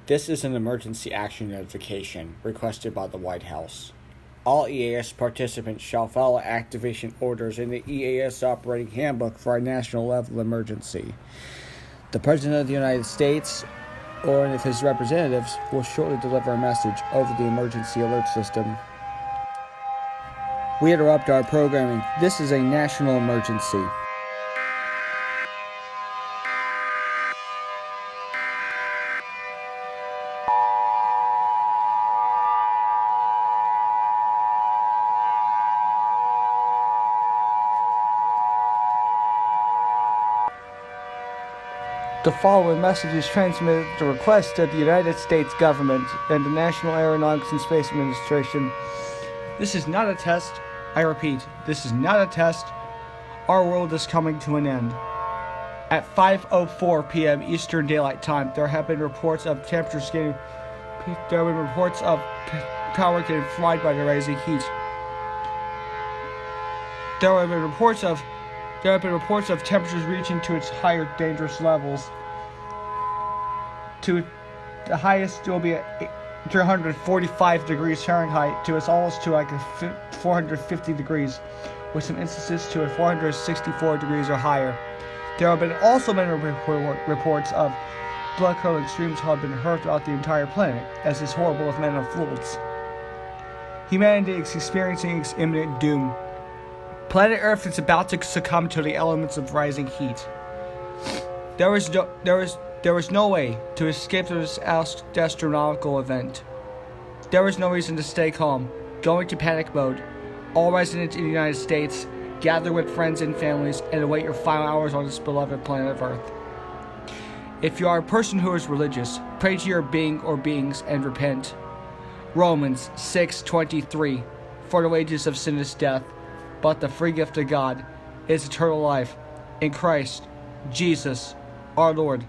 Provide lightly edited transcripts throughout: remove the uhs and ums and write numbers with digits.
This is an emergency action notification requested by the White House. All EAS participants shall follow activation orders in the EAS operating handbook for a national level emergency. The President of the United States or any of his representatives will shortly deliver a message over the emergency alert system. We interrupt our programming. This is a national emergency. The following message is transmitted at the request of the United States government and the National Aeronautics and Space Administration. This is not a test. I repeat, this is not a test. Our world is coming to an end. At 5:04 p.m. Eastern Daylight Time, there have been reports of temperatures getting... There have been reports of power getting fried by the rising heat. There have been reports of temperatures reaching to its higher dangerous levels. To the highest will be at 345 degrees Fahrenheit to as almost to like 450 degrees, with some instances to 464 degrees or higher. There have also been reports of blood-curdling extremes have been heard throughout the entire planet, as is horrible if men are fools. Humanity is experiencing its imminent doom. Planet Earth is about to succumb to the elements of rising heat. There is no way to escape this astronomical event. There is no reason to stay calm. Go into panic mode. All residents in the United States, gather with friends and families and await your final hours on this beloved planet of Earth. If you are a person who is religious, pray to your being or beings and repent. Romans 6:23. For the wages of sin is death, but the free gift of God is eternal life in Christ Jesus our Lord.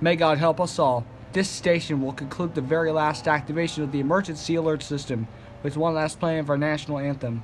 May God help us all. This station will conclude the very last activation of the emergency alert system with one last playing of our national anthem.